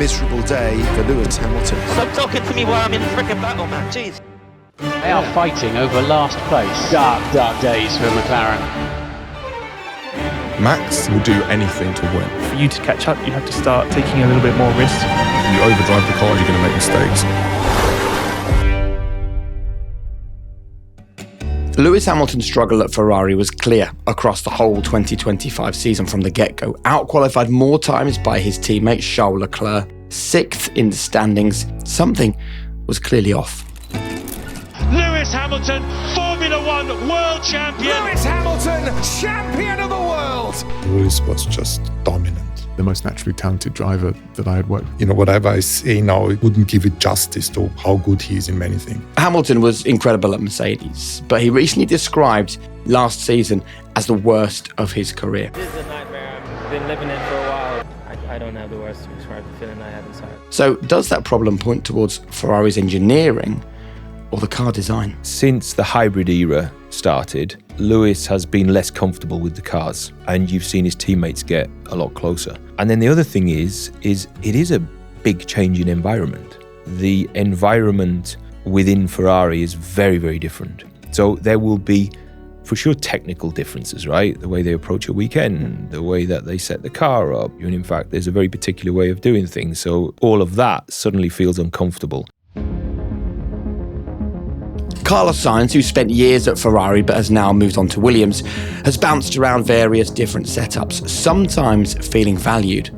miserable day for Lewis Hamilton. Stop talking to me while I'm in the frickin' battle, man. Jeez. They are fighting over last place. Dark, dark days for McLaren. Max will do anything to win. For you to catch up, you have to start taking a little bit more risk. If you overdrive the car, you're going to make mistakes. Lewis Hamilton's struggle at Ferrari was clear across the whole 2025 season from the get-go. Outqualified more times by his teammate Charles Leclerc, 6th in the standings. Something was clearly off. Lewis Hamilton, Formula One world champion. Lewis Hamilton, champion of the world. Lewis was just dominant. The most naturally talented driver that I had worked with. Whatever I say now, it wouldn't give it justice to how good he is in many things. Hamilton was incredible at Mercedes, but he recently described last season as the worst of his career. This is a nightmare. I've been living it for a while. I don't have the words to describe the feeling I have inside. So does that problem point towards Ferrari's engineering or the car design? Since the hybrid era started, Lewis has been less comfortable with the cars, and you've seen his teammates get a lot closer. And then the other thing is it is a big change in environment. The environment within Ferrari is very, very different. So there will be, for sure, technical differences, right? The way they approach a weekend, the way that they set the car up. And in fact, there's a very particular way of doing things. So all of that suddenly feels uncomfortable. Carlos Sainz, who spent years at Ferrari but has now moved on to Williams, has bounced around various different setups, sometimes feeling valued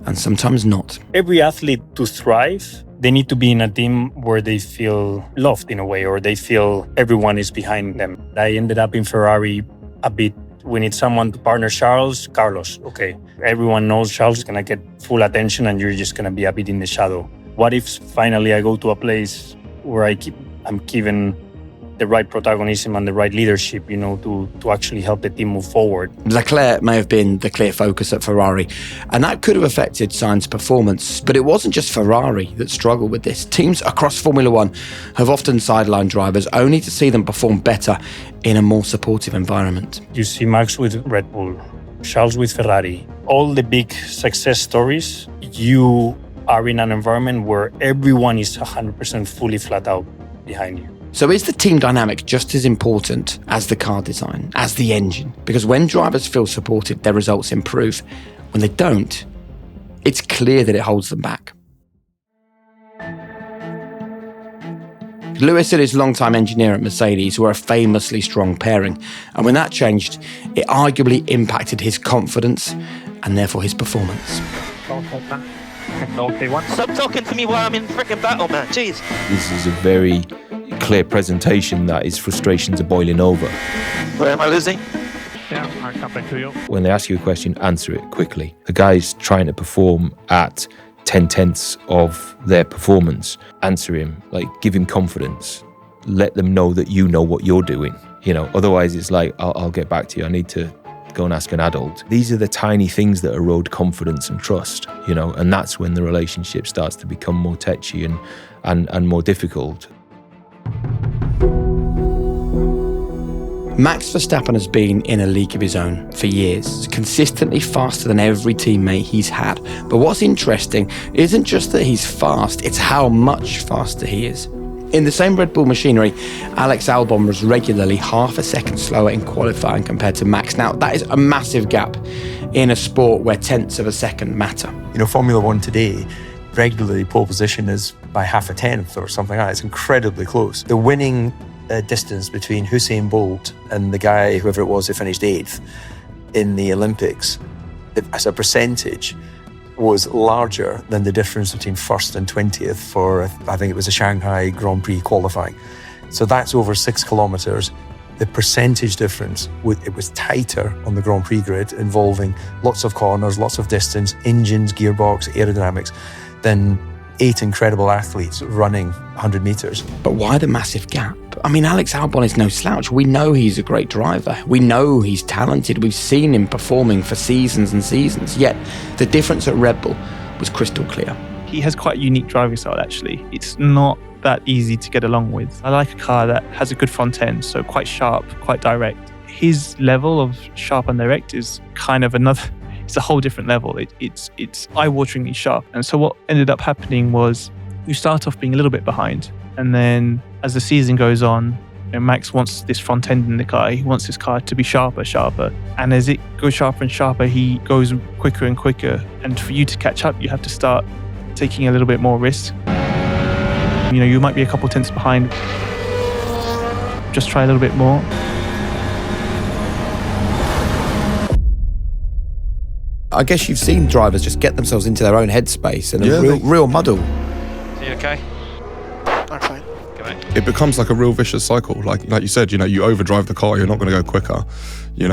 and sometimes not. Every athlete to thrive, they need to be in a team where they feel loved in a way, or they feel everyone is behind them. I ended up in Ferrari a bit. We need someone to partner Carlos. Okay, everyone knows Charles is going to get full attention and you're just going to be a bit in the shadow. What if finally I go to a place where I'm given the right protagonism and the right leadership, to actually help the team move forward. Leclerc may have been the clear focus at Ferrari, and that could have affected Sainz's performance. But it wasn't just Ferrari that struggled with this. Teams across Formula One have often sidelined drivers only to see them perform better in a more supportive environment. You see Max with Red Bull, Charles with Ferrari. All the big success stories, you are in an environment where everyone is 100% fully flat out behind you. So is the team dynamic just as important as the car design, as the engine? Because when drivers feel supported, their results improve. When they don't, it's clear that it holds them back. Lewis and his longtime engineer at Mercedes were a famously strong pairing. And when that changed, it arguably impacted his confidence and therefore his performance. Stop talking to me while I'm in the frickin' battle, man. Jeez. This is a very clear presentation that his frustrations are boiling over. Where am I losing? Yeah, I'll come back to you. When they ask you a question, answer it quickly. The guy's trying to perform at 10/10ths of their performance. Answer him, give him confidence. Let them know that you know what you're doing. Otherwise it's like, I'll get back to you. I need to go and ask an adult. These are the tiny things that erode confidence and trust, and that's when the relationship starts to become more touchy and more difficult. Max Verstappen has been in a league of his own for years, consistently faster than every teammate he's had. But what's interesting isn't just that he's fast, it's how much faster he is. In the same Red Bull machinery, Alex Albon was regularly half a second slower in qualifying compared to Max. Now, that is a massive gap in a sport where tenths of a second matter. Formula One today, regularly pole position is by half a tenth or something like that. It's incredibly close. The winning distance between Usain Bolt and the guy, whoever it was, who finished 8th in the Olympics, as a percentage, was larger than the difference between 1st and 20th for, I think it was a Shanghai Grand Prix qualifying. So that's over 6 kilometres. The percentage difference, it was tighter on the Grand Prix grid, involving lots of corners, lots of distance, engines, gearbox, aerodynamics, than 8 incredible athletes running 100 metres. But why the massive gap? Alex Albon is no slouch. We know he's a great driver. We know he's talented. We've seen him performing for seasons and seasons. Yet the difference at Red Bull was crystal clear. He has quite a unique driving style, actually. It's not that easy to get along with. I like a car that has a good front end, so quite sharp, quite direct. His level of sharp and direct is kind of another... it's a whole different level. It's eye-wateringly sharp. And so what ended up happening was you start off being a little bit behind, and then as the season goes on, Max wants this front end in the car. He wants his car to be sharper. And as it goes sharper and sharper, he goes quicker and quicker. And for you to catch up, you have to start taking a little bit more risk. You might be a couple tenths behind. Just try a little bit more. I guess you've seen drivers just get themselves into their own headspace and a real muddle. Are you okay? I'm fine. It becomes like a real vicious cycle. Like you said, you overdrive the car, you're not going to go quicker. You're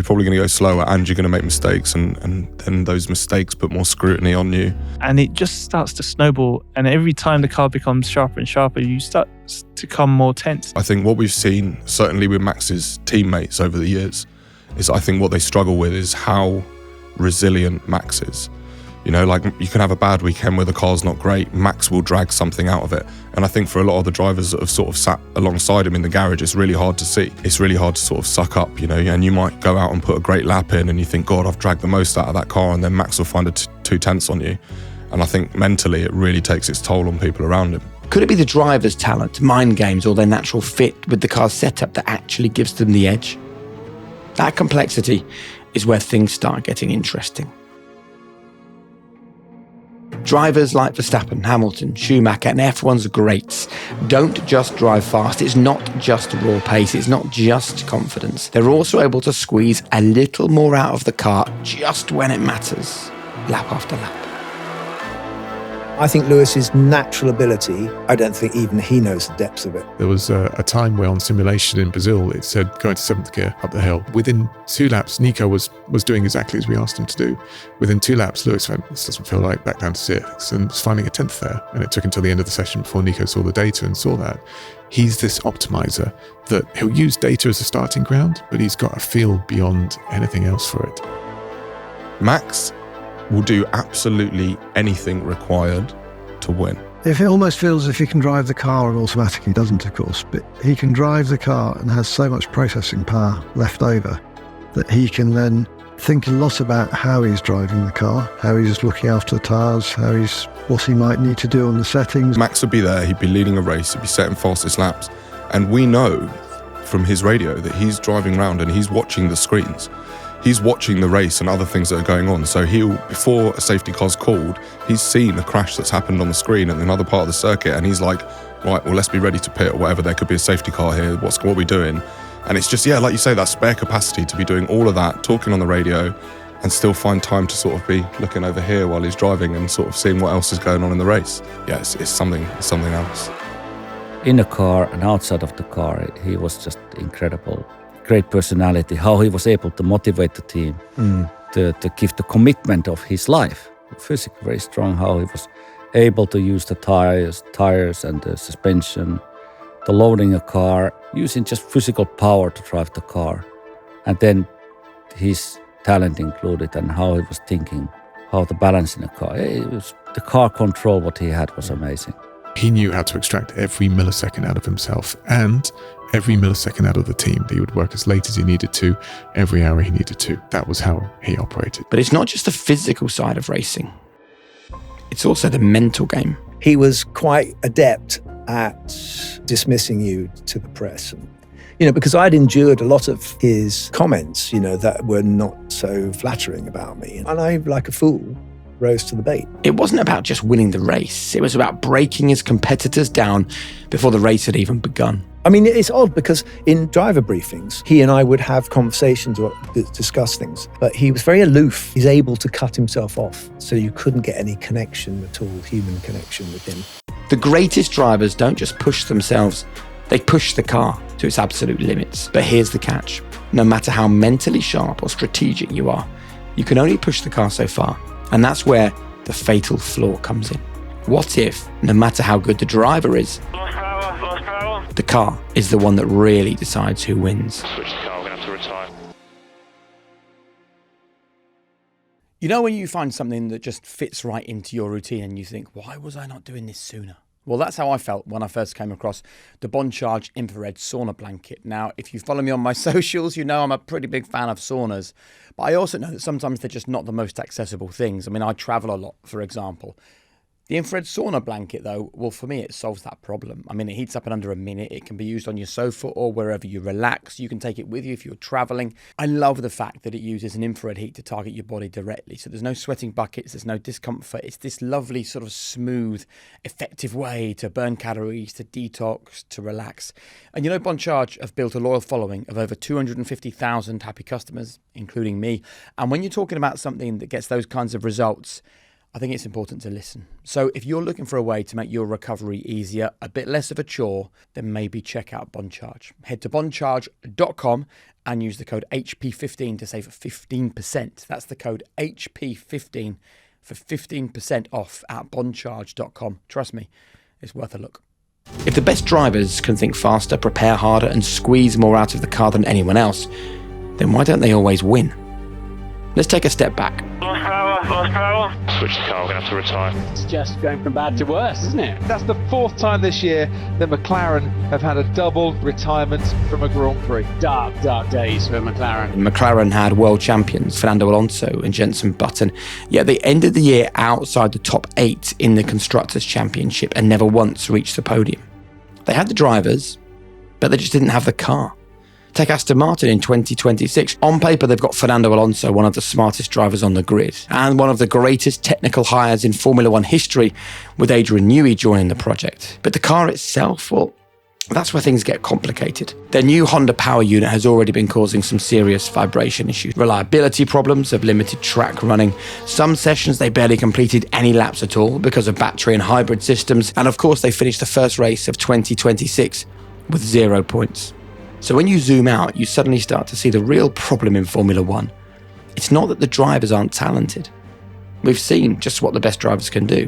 probably going to go slower, and you're going to make mistakes, and then those mistakes put more scrutiny on you. And it just starts to snowball. And every time the car becomes sharper and sharper, you start to become more tense. I think what we've seen, certainly with Max's teammates over the years, is I think what they struggle with is how resilient Max is. Like you can have a bad weekend where the car's not great, Max will drag something out of it. And I think for a lot of the drivers that have sort of sat alongside him in the garage, it's really hard to see. It's really hard to sort of suck up, and you might go out and put a great lap in and you think, God, I've dragged the most out of that car, and then Max will find 2 tenths on you. And I think mentally it really takes its toll on people around him. Could it be the driver's talent, mind games, or their natural fit with the car's setup that actually gives them the edge? That complexity is where things start getting interesting. Drivers like Verstappen, Hamilton, Schumacher and F1's greats don't just drive fast. It's not just raw pace. It's not just confidence. They're also able to squeeze a little more out of the car just when it matters, lap after lap. I think Lewis's natural ability, I don't think even he knows the depths of it. There was a time where on simulation in Brazil, it said go into 7th gear up the hill. Within 2 laps, Nico was doing exactly as we asked him to do. Within 2 laps, Lewis went, this doesn't feel like, back down to 6th, and was finding a 10th there. And it took until the end of the session before Nico saw the data and saw that. He's this optimizer that he'll use data as a starting ground, but he's got a feel beyond anything else for it. Max will do absolutely anything required to win. It almost feels as if he can drive the car on automatic. He doesn't, of course, but he can drive the car and has so much processing power left over that he can then think a lot about how he's driving the car, how he's looking after the tyres, what he might need to do on the settings. Max would be there, he'd be leading a race, he'd be setting fastest laps, and we know from his radio that he's driving around and he's watching the screens. He's watching the race and other things that are going on. So before a safety car's called, he's seen a crash that's happened on the screen in another part of the circuit, and he's like, right, well, let's be ready to pit or whatever. There could be a safety car here. What are we doing? And it's just, like you say, that spare capacity to be doing all of that, talking on the radio, and still find time to sort of be looking over here while he's driving and sort of seeing what else is going on in the race. Yeah, it's something else. In the car and outside of the car, he was just incredible. Great personality, how he was able to motivate the team, to give the commitment of his life. Physically very strong, how he was able to use the tires and the suspension, the loading a car, using just physical power to drive the car. And then his talent included and how he was thinking, how the balance in the car. The car control, what he had was amazing. He knew how to extract every millisecond out of himself and every millisecond out of the team. He would work as late as he needed to, every hour he needed to. That was how he operated. But it's not just the physical side of racing. It's also the mental game. He was quite adept at dismissing you to the press. And, because I'd endured a lot of his comments, that were not so flattering about me. And I, like a fool, rose to the bait. It wasn't about just winning the race. It was about breaking his competitors down before the race had even begun. I mean, it's odd because in driver briefings, he and I would have conversations or discuss things, but he was very aloof. He's able to cut himself off, so you couldn't get any connection at all, human connection with him. The greatest drivers don't just push themselves, they push the car to its absolute limits. But here's the catch. No matter how mentally sharp or strategic you are, you can only push the car so far. And that's where the fatal flaw comes in. What if, no matter how good the driver is, the car is the one that really decides who wins? Switch the car, we're going to have to retire. You know when you find something that just fits right into your routine and you think, why was I not doing this sooner? Well, that's how I felt when I first came across the Boncharge infrared sauna blanket. Now, if you follow me on my socials, you know I'm a pretty big fan of saunas. But I also know that sometimes they're just not the most accessible things. I mean, I travel a lot, for example. The infrared sauna blanket, though, well, for me, it solves that problem. I mean, it heats up in under a minute. It can be used on your sofa or wherever you relax. You can take it with you if you're traveling. I love the fact that it uses an infrared heat to target your body directly. So there's no sweating buckets, there's no discomfort. It's this lovely sort of smooth, effective way to burn calories, to detox, to relax. And you know, Boncharge have built a loyal following of over 250,000 happy customers, including me. And when you're talking about something that gets those kinds of results, I think it's important to listen. So if you're looking for a way to make your recovery easier, a bit less of a chore, then maybe check out Boncharge. Head to boncharge.com and use the code HP15 to save 15%. That's the code HP15 for 15% off at boncharge.com. Trust me, it's worth a look. If the best drivers can think faster, prepare harder, and squeeze more out of the car than anyone else, then why don't they always win? Let's take a step back. Switch the car, we're going to have to retire. It's just going from bad to worse, isn't it? That's the fourth time this year that McLaren have had a double retirement from a Grand Prix. Dark, dark days for McLaren. McLaren had world champions Fernando Alonso and Jenson Button, yet they ended the year outside the top 8 in the Constructors' Championship and never once reached the podium. They had the drivers, but they just didn't have the car. Take Aston Martin in 2026. On paper, they've got Fernando Alonso, one of the smartest drivers on the grid, and one of the greatest technical hires in Formula One history, with Adrian Newey joining the project. But the car itself, well, that's where things get complicated. Their new Honda power unit has already been causing some serious vibration issues. Reliability problems have limited track running. Some sessions they barely completed any laps at all because of battery and hybrid systems. And of course, they finished the first race of 2026 with 0 points. So when you zoom out, you suddenly start to see the real problem in Formula One. It's not that the drivers aren't talented. We've seen just what the best drivers can do.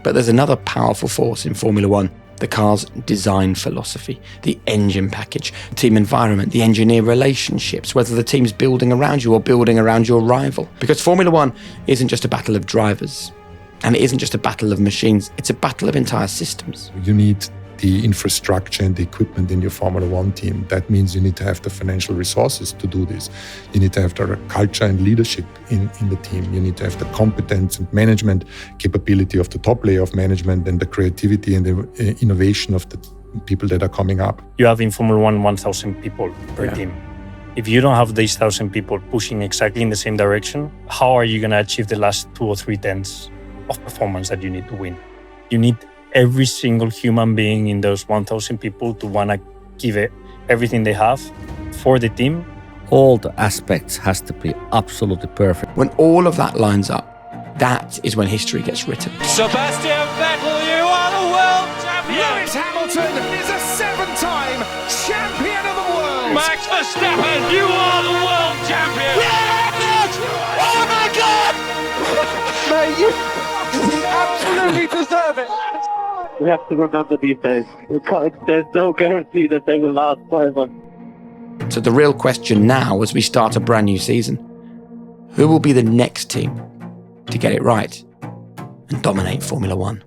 But there's another powerful force in Formula One: the car's design philosophy, the engine package, team environment, the engineer relationships, whether the team's building around you or building around your rival. Because Formula One isn't just a battle of drivers, and it isn't just a battle of machines, it's a battle of entire systems. You need the infrastructure and the equipment in your Formula One team. That means you need to have the financial resources to do this. You need to have the culture and leadership in the team. You need to have the competence and management capability of the top layer of management, and the creativity and the innovation of the people that are coming up. You have in Formula One 1,000 people per team. If you don't have these 1,000 people pushing exactly in the same direction, how are you going to achieve the last 2 or 3 tenths of performance that you need to win? You need every single human being in those 1,000 people to want to give it everything they have for the team. All the aspects has to be absolutely perfect. When all of that lines up, that is when history gets written. Sebastian Vettel, you are the world champion! Lewis Hamilton is a 7-time champion of the world! Max Verstappen, you are the world champion! Yes! Oh my God! Mate, you absolutely deserve it! We have to remember these days. There's no guarantee that they will last forever. So the real question now, as we start a brand new season, who will be the next team to get it right and dominate Formula One?